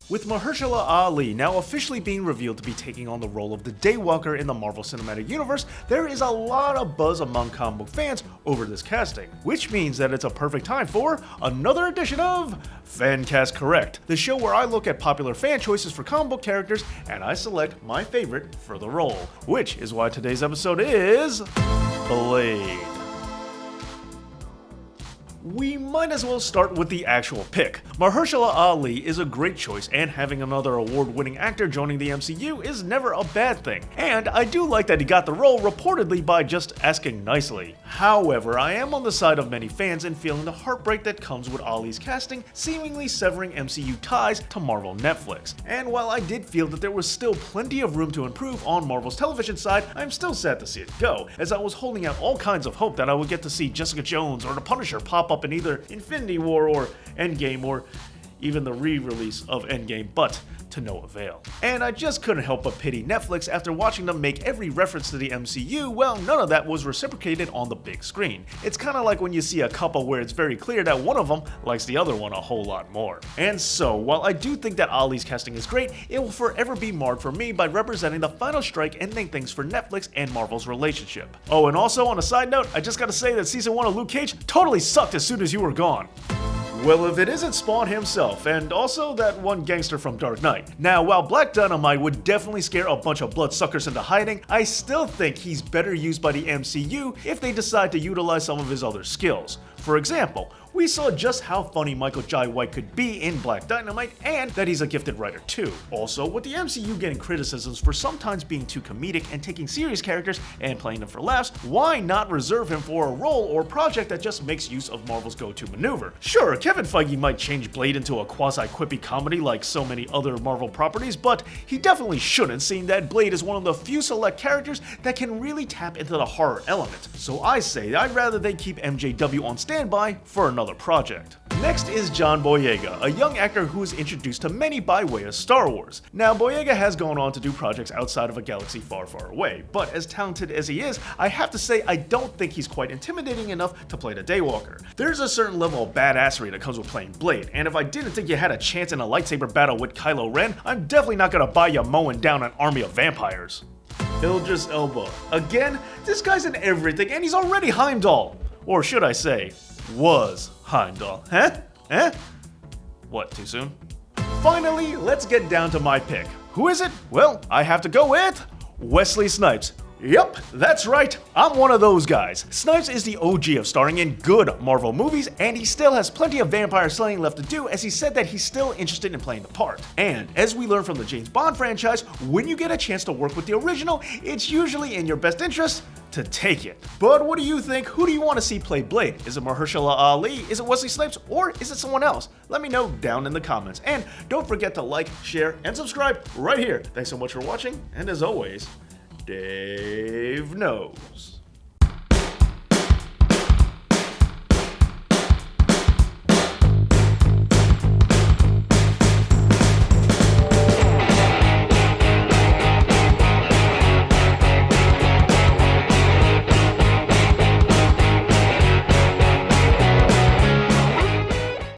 With Mahershala Ali now officially being revealed to be taking on the role of the Daywalker in the Marvel Cinematic Universe, there is a lot of buzz among comic book fans over this casting, which means that it's a perfect time for another edition of Fancast Correct, the show where I look at popular fan choices for comic book characters and I select my favorite for the role, which is why today's episode is Blade. We might as well start with the actual pick. Mahershala Ali is a great choice, and having another award-winning actor joining the MCU is never a bad thing. And I do like that he got the role reportedly by just asking nicely. However, I am on the side of many fans in feeling the heartbreak that comes with Ali's casting seemingly severing MCU ties to Marvel Netflix. And while I did feel that there was still plenty of room to improve on Marvel's television side, I'm still sad to see it go, as I was holding out all kinds of hope that I would get to see Jessica Jones or the Punisher pop up in either Infinity War or Endgame or even the re-release of Endgame, but to no avail. And I just couldn't help but pity Netflix after watching them make every reference to the MCU. Well, none of that was reciprocated on the big screen. It's kinda like when you see a couple where it's very clear that one of them likes the other one a whole lot more. And so, while I do think that Ali's casting is great, it will forever be marred for me by representing the final strike ending things for Netflix and Marvel's relationship. Oh, and also on a side note, I just gotta say that season 1 of Luke Cage totally sucked as soon as you were gone. Well, if it isn't Spawn himself, and also that one gangster from Dark Knight. Now, while Black Dynamite would definitely scare a bunch of bloodsuckers into hiding, I still think he's better used by the MCU if they decide to utilize some of his other skills. For example, we saw just how funny Michael Jai White could be in Black Dynamite, and that he's a gifted writer too. Also, with the MCU getting criticisms for sometimes being too comedic and taking serious characters and playing them for laughs, why not reserve him for a role or project that just makes use of Marvel's go-to maneuver? Sure, Kevin Feige might change Blade into a quasi-quippy comedy like so many other Marvel properties, but he definitely shouldn't, seeing that Blade is one of the few select characters that can really tap into the horror element. So I say I'd rather they keep MJW on standby for another project. Next is John Boyega, a young actor who is introduced to many by way of Star Wars. Now, Boyega has gone on to do projects outside of a galaxy far, far away, but as talented as he is, I have to say I don't think he's quite intimidating enough to play the Daywalker. There's a certain level of badassery that comes with playing Blade, and if I didn't think you had a chance in a lightsaber battle with Kylo Ren, I'm definitely not gonna buy you mowing down an army of vampires. Idris Elba. Again, this guy's in everything, and he's already Heimdall. Or should I say, was Heimdall. Huh? What, too soon? Finally, let's get down to my pick. Who is it? Well, I have to go with Wesley Snipes. Yep, that's right, I'm one of those guys. Snipes is the OG of starring in good Marvel movies, and he still has plenty of vampire slaying left to do, as he said that he's still interested in playing the part. And as we learn from the James Bond franchise, when you get a chance to work with the original, it's usually in your best interest to take it. But what do you think? Who do you want to see play Blade? Is it Mahershala Ali? Is it Wesley Snipes? Or is it someone else? Let me know down in the comments. And don't forget to like, share, and subscribe right here. Thanks so much for watching, and as always, Dave knows.